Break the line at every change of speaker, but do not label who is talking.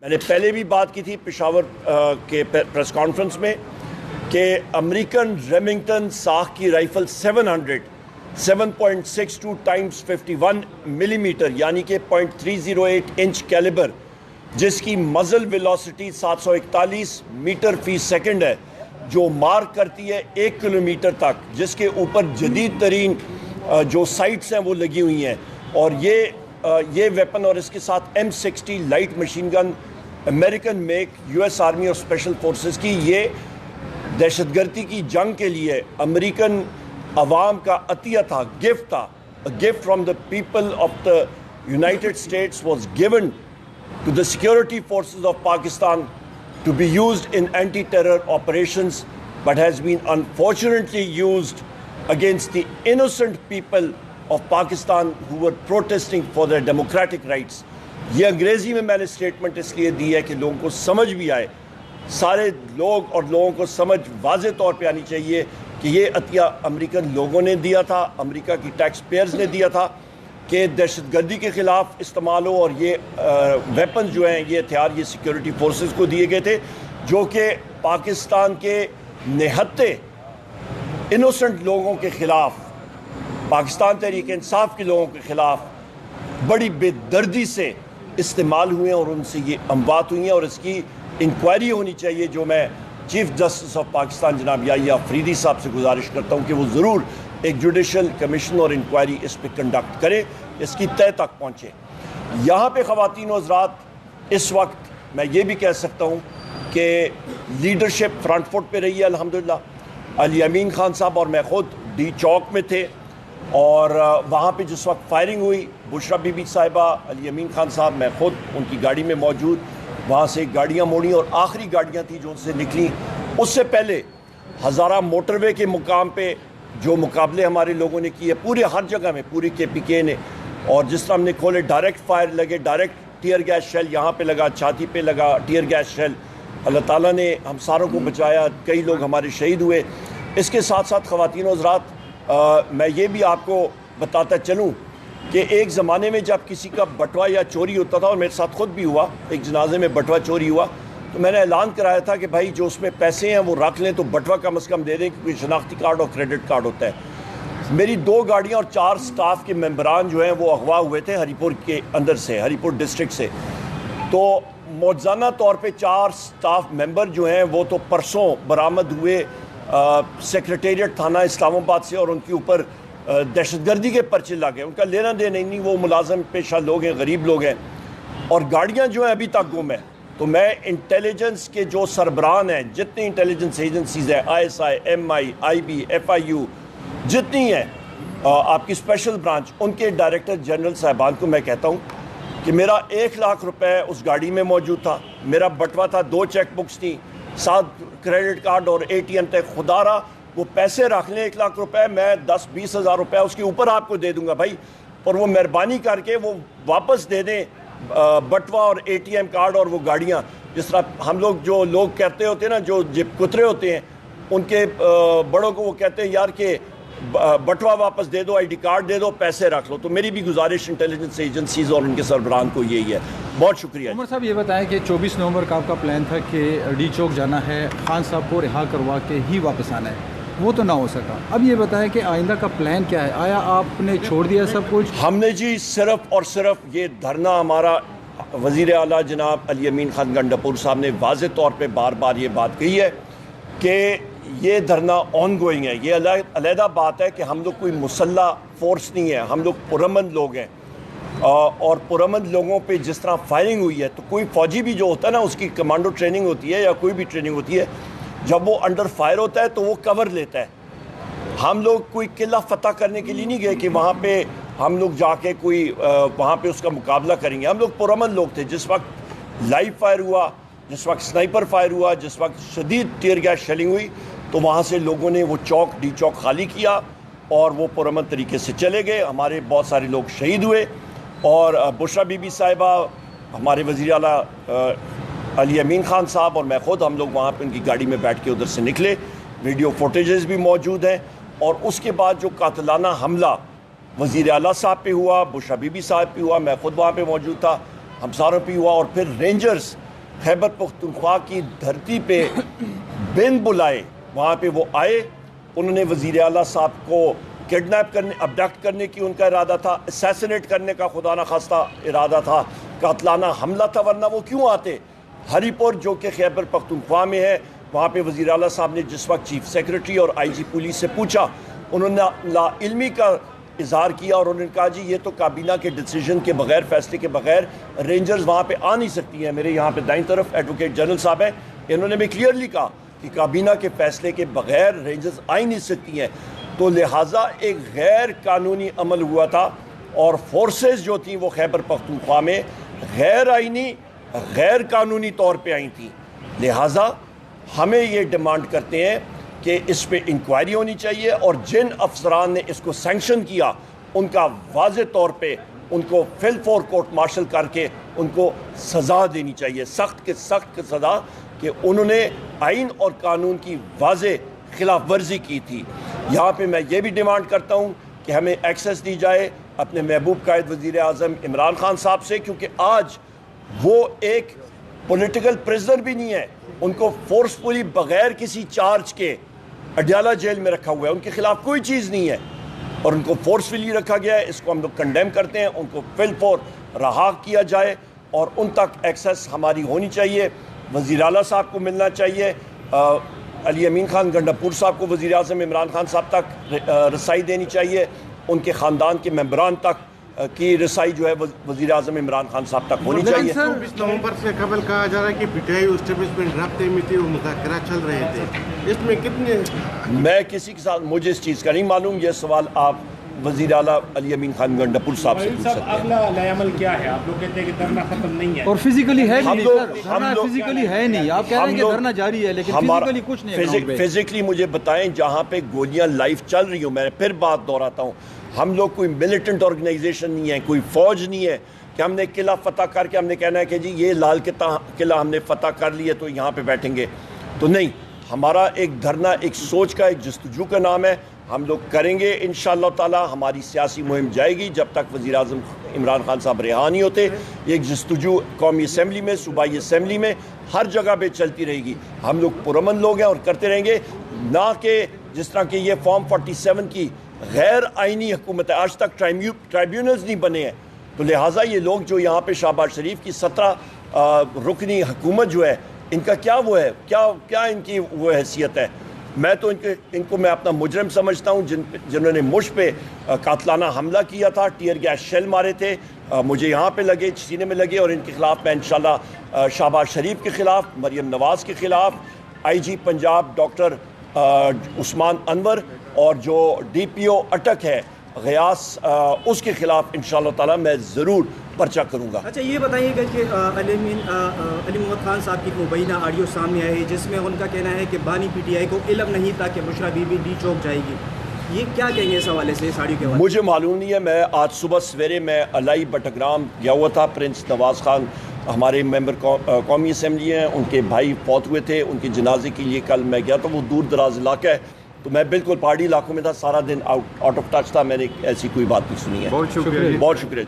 میں نے پہلے بھی بات کی تھی پشاور کے پریس کانفرنس میں کہ امریکن ریمنگٹن ساخ کی رائفل 7.62 ٹائمز 51 ملی میٹر یعنی کہ 0.308 انچ کیلیبر، جس کی مزل ویلوسٹی 741 میٹر فی سیکنڈ ہے، جو مارک کرتی ہے 1 کلومیٹر تک، جس کے اوپر جدید ترین جو سائٹس ہیں وہ لگی ہوئی ہیں. اور یہ ویپن اور اس کے ساتھ M60 light machine gun American make US army اور اسپیشل فورسز کی، یہ دہشت گردی کی جنگ کے لیے امریکن عوام کا عطیہ تھا، گفٹ تھا. Gift from the people of the United States was given to the security forces of Pakistan to be used in anti terror operations but has been unfortunately used against the innocent people of Pakistan who were protesting for their democratic rights. یہ انگریزی میں نے statement اس لیے دی ہے کہ لوگوں کو سمجھ بھی آئے، سارے لوگ اور لوگوں کو سمجھ واضح طور پہ آنی چاہیے کہ یہ عطیہ امریکن لوگوں نے دیا تھا، امریکہ کی ٹیکس پیئرز نے دیا تھا کہ دہشت گردی کے خلاف استعمال ہو. اور یہ ویپنز جو ہیں، یہ ہتھیار یہ سیکورٹی فورسز کو دیے گئے تھے، جو کہ پاکستان کے نہتے انوسنٹ لوگوں کے خلاف، پاکستان تحریک انصاف کے لوگوں کے خلاف بڑی بے دردی سے استعمال ہوئے ہیں اور ان سے یہ اموات ہوئی ہیں. اور اس کی انکوائری ہونی چاہیے، جو میں چیف جسٹس آف پاکستان جناب یحییٰ آفریدی صاحب سے گزارش کرتا ہوں کہ وہ ضرور ایک جوڈیشل کمیشن اور انکوائری اس پہ کنڈکٹ کرے، اس کی تہہ تک پہنچے. یہاں پہ خواتین و حضرات، اس وقت میں یہ بھی کہہ سکتا ہوں کہ لیڈرشپ فرنٹ فٹ پہ رہی ہے الحمدللہ. علی امین خان صاحب اور میں خود ڈی چوک میں تھے، اور وہاں پہ جس وقت فائرنگ ہوئی، بشرا بی بی صاحبہ، علی امین خان صاحب، میں خود ان کی گاڑی میں موجود، وہاں سے گاڑیاں موڑیں اور آخری گاڑیاں تھیں جو ان سے نکلیں. اس سے پہلے ہزارہ موٹر وے کے مقام پہ جو مقابلے ہمارے لوگوں نے کیے، پورے ہر جگہ میں، پوری KPK نے، اور جس طرح ہم نے کھولے ڈائریکٹ فائر لگے، ڈائریکٹ ٹیئر گیس شیل یہاں پہ لگا، چھاتی پہ لگا ٹیئر گیس شیل. اللہ تعالیٰ نے ہم ساروں کو بچایا، کئی لوگ ہمارے شہید ہوئے. اس کے ساتھ ساتھ خواتین و حضرات، میں یہ بھی آپ کو بتاتا چلوں کہ ایک زمانے میں جب کسی کا بٹوا یا چوری ہوتا تھا، اور میرے ساتھ خود بھی ہوا، ایک جنازے میں بٹوا چوری ہوا، تو میں نے اعلان کرایا تھا کہ بھائی جو اس میں پیسے ہیں وہ رکھ لیں، تو بٹوا کم از کم دے دیں، کیونکہ شناختی کارڈ اور کریڈٹ کارڈ ہوتا ہے. میری 2 گاڑیاں اور 4 سٹاف کے ممبران جو ہیں وہ اغوا ہوئے تھے ہری پور کے اندر سے، ہری پور ڈسٹرکٹ سے. تو موجزانہ طور پہ 4 سٹاف ممبر جو ہیں وہ تو پرسوں برآمد ہوئے سیکرٹیریٹ تھانہ اسلام آباد سے، اور ان کے اوپر دہشت گردی کے پرچے لگے. ان کا لینا دینا نہیں، وہ ملازم پیشہ لوگ ہیں، غریب لوگ ہیں، اور گاڑیاں جو ہیں ابھی تک گم ہیں. تو میں انٹیلیجنس کے جو سربراہان ہیں، جتنی انٹیلیجنس ایجنسیز ہیں، ISI MI IB FIU جتنی ہیں، آپ کی اسپیشل برانچ، ان کے ڈائریکٹر جنرل صاحبان کو میں کہتا ہوں کہ میرا 1 لاکھ روپے اس گاڑی میں موجود تھا، میرا بٹوا تھا، 2 چیک بکس تھیں، 7 کریڈٹ کارڈ اور ATM تھے. خدا را وہ پیسے رکھ لیں 1 لاکھ روپے، میں 10-20 ہزار روپے اس کے اوپر آپ کو دے دوں گا بھائی. اور وہ مہربانی کر کے وہ واپس دے دیں بٹوا اور ATM کارڈ اور وہ گاڑیاں. جس طرح ہم لوگ، جو لوگ کہتے ہوتے ہیں نا، جو جب کترے ہوتے ہیں، ان کے بڑوں کو وہ کہتے ہیں یار کہ بٹوا واپس دے دو، ID کارڈ دے دو، پیسے رکھ لو. تو میری بھی گزارش انٹیلیجنس ایجنسیز اور ان کے سربراہان کو یہی ہے. بہت شکریہ.
عمر صاحب یہ بتائیں کہ 24 نومبر کا آپ کا پلان تھا کہ ڈی چوک جانا ہے، خان صاحب کو رہا کروا کے ہی واپس آنا ہے، وہ تو نہ ہو سکا. اب یہ بتائیں کہ آئندہ کا پلان کیا ہے؟ آیا آپ نے چھوڑ دیا سب کچھ؟
ہم نے جی صرف اور صرف یہ دھرنا، ہمارا وزیر اعلیٰ جناب علی امین خان گنڈاپور صاحب نے واضح طور پہ بار بار یہ بات کہی ہے کہ یہ دھرنا آن گوئنگ ہے. یہ علیحدہ بات ہے کہ ہم لوگ کوئی مسلح فورس نہیں ہے، ہم لوگ پرامن لوگ ہیں، اور پرامن لوگوں پہ جس طرح فائرنگ ہوئی ہے، تو کوئی فوجی بھی جو ہوتا ہے نا، اس کی کمانڈو ٹریننگ ہوتی ہے یا کوئی بھی ٹریننگ ہوتی ہے، جب وہ انڈر فائر ہوتا ہے تو وہ کور لیتا ہے. ہم لوگ کوئی قلعہ فتح کرنے کے لیے نہیں گئے کہ وہاں پہ ہم لوگ جا کے کوئی وہاں پہ اس کا مقابلہ کریں گے. ہم لوگ پرامن لوگ تھے. جس وقت لائیو فائر ہوا، جس وقت سنائپر فائر ہوا، جس وقت شدید ٹیئر گیس شیلنگ ہوئی، تو وہاں سے لوگوں نے وہ چوک، ڈی چوک خالی کیا اور وہ پرامن طریقے سے چلے گئے. ہمارے بہت سارے لوگ شہید ہوئے، اور بشرا بی بی صاحبہ، ہمارے وزیر اعلیٰ علی امین خان صاحب اور میں خود، ہم لوگ وہاں پہ ان کی گاڑی میں بیٹھ کے ادھر سے نکلے. ویڈیو فوٹیجز بھی موجود ہیں. اور اس کے بعد جو قاتلانہ حملہ وزیر اعلیٰ صاحب پہ ہوا، بشرا بی بی صاحب پہ ہوا، میں خود وہاں پہ موجود تھا، ہم ساروں پہ ہوا. اور پھر رینجرز خیبر پختونخوا کی دھرتی پہ بن بلائے وہاں پہ وہ آئے. انہوں نے وزیر اعلیٰ صاحب کو کڈنیپ کرنے ابڈکٹ کرنے کی ان کا ارادہ تھا, اسیسنیٹ کرنے کا خدا نخواستہ ارادہ تھا, قاتلانہ حملہ تھا, ورنہ وہ کیوں آتے. ہری پور جو کہ خیبر پختونخوا میں ہے, وہاں پہ وزیر اعلیٰ صاحب نے جس وقت چیف سیکرٹری اور آئی جی پولیس سے پوچھا, انہوں نے لا علمی کا اظہار کیا اور انہوں نے کہا جی یہ تو کابینہ کے ڈیسیجن کے بغیر, فیصلے کے بغیر رینجرز وہاں پہ آ نہیں سکتی ہیں. میرے یہاں پہ دائیں طرف ایڈوکیٹ جنرل صاحب ہیں, انہوں نے بھی کلیئرلی کہا کہ کابینہ کے فیصلے کے بغیر رینجرز آ ہی نہیں سکتی ہیں. تو لہٰذا ایک غیر قانونی عمل ہوا تھا اور فورسز جو تھیں وہ خیبر پختونخوا میں غیر آئینی, غیر قانونی طور پہ آئی تھیں. لہٰذا ہمیں یہ ڈیمانڈ کرتے ہیں کہ اس پہ انکوائری ہونی چاہیے اور جن افسران نے اس کو سینکشن کیا ان کا واضح طور پہ ان کو فل فور کورٹ مارشل کر کے ان کو سزا دینی چاہیے, سخت کے سخت سزا, کہ انہوں نے آئین اور قانون کی واضح خلاف ورزی کی تھی. یہاں پہ میں یہ بھی ڈیمانڈ کرتا ہوں کہ ہمیں ایکسیس دی جائے اپنے محبوب قائد وزیر اعظم عمران خان صاحب سے, کیونکہ آج وہ ایک پولیٹیکل پریزنر بھی نہیں ہے. ان کو فورسفلی بغیر کسی چارج کے اڈیالہ جیل میں رکھا ہوا ہے, ان کے خلاف کوئی چیز نہیں ہے اور ان کو فورسفلی رکھا گیا ہے. اس کو ہم لوگ کنڈیم کرتے ہیں. ان کو فل فور رہا کیا جائے اور ان تک ایکسیس ہماری ہونی چاہیے. وزیر اعلیٰ صاحب کو ملنا چاہیے, علی امین خان گنڈاپور صاحب کو وزیر اعظم عمران خان صاحب تک رسائی دینی چاہیے, ان کے خاندان کے ممبران تک کی رسائی جو ہے وزیر اعظم عمران خان صاحب تک ہونی چاہیے.
24 نومبر سے قبل کہا جا رہا ہے کہ پی ٹی آئی اسٹیبلشمنٹ رابطے میں تھی, وہ مذاکرات چل رہے تھے, اس میں کتنے؟
میں کسی کے ساتھ, مجھے اس چیز کا نہیں معلوم. یہ سوال آپ وزیر اعلیٰ علی امین خان گنڈاپور صاحب سے پوچھ سکتے ہیں.
اگلا عمل عمل کیا ہے؟ آپ لوگ کہتے ہیں کہ دھرنا ختم نہیں ہے
اور فزیکلی ہے
ہم
نہیں
لوگ-
سر,
ہم
دھرنا
لوگ-
فزیکلی ہے نہیں. آپ کہہ رہے ہیں کہ دھرنا جاری ہے لیکن فزیکلی کچھ نہیں ہے.
فزیکلی مجھے بتائیں, جہاں پہ گولیاں لائف چل رہی ہوں, میں پھر بات دہراتا ہوں, ہم لوگ کوئی ملیٹنٹ آرگنائزیشن نہیں ہے, کوئی فوج نہیں ہے کہ ہم نے قلعہ فتح کر کے ہم نے کہنا ہے کہ جی یہ لال قلعہ ہم نے فتح کر لیے تو یہاں پہ بیٹھیں گے. تو نہیں, ہمارا ایک دھرنا ایک سوچ کا, ایک جستجو کا نام ہے. ہم لوگ کریں گے انشاءاللہ تعالی. ہماری سیاسی مہم جائے گی جب تک وزیر اعظم عمران خان صاحب رہا نہیں ہوتے. ایک جستجو قومی اسمبلی میں, صوبائی اسمبلی میں, ہر جگہ پہ چلتی رہے گی. ہم لوگ پرامن لوگ ہیں اور کرتے رہیں گے, نہ کہ جس طرح کہ یہ فارم 47 کی غیر آئینی حکومت ہے. آج تک ٹرائیبیونلز نہیں بنے ہیں, تو لہٰذا یہ لوگ جو یہاں پہ شہباز شریف کی 17 رکنی حکومت جو ہے, ان کا کیا وہ ہے, کیا ان کی وہ حیثیت ہے. میں تو ان کو میں اپنا مجرم سمجھتا ہوں جنہوں نے مجھ پہ قاتلانہ حملہ کیا تھا, ٹیئر گیس شیل مارے تھے, مجھے یہاں پہ لگے, سینے میں لگے, اور ان کے خلاف میں انشاءاللہ شہباز شریف کے خلاف, مریم نواز کے خلاف, آئی جی پنجاب ڈاکٹر عثمان انور اور جو ڈی پی او اٹک ہے غیاث, اس کے خلاف انشاءاللہ تعالی میں ضرور پرچہ کروں گا.
اچھا یہ بتائیے گا کہ علی محمد خان صاحب کی مبینہ آڈیو سامنے آئی جس میں ان کا کہنا ہے کہ بانی پی ٹی آئی کو علم نہیں تھا کہ بشرا بی بی ڈی چوک جائے گی. یہ کیا کہیں گے اس حوالے سے, اس آڈیو کے حوالے سے؟
مجھے معلوم نہیں ہے. میں آج صبح سویرے میں الائی بٹگرام گیا ہوا تھا. پرنس نواز خان ہمارے ممبر قومی اسمبلی ہیں, ان کے بھائی فوت ہوئے تھے, ان کے جنازے کے لیے کل میں گیا تھا. وہ دور دراز علاقہ ہے, تو میں بالکل پہاڑی علاقوں میں تھا, سارا دن آؤٹ آف ٹچ تھا. میں نے ایسی کوئی بات نہیں سنی ہے.
بہت شکریہ.
بہت شکریہ.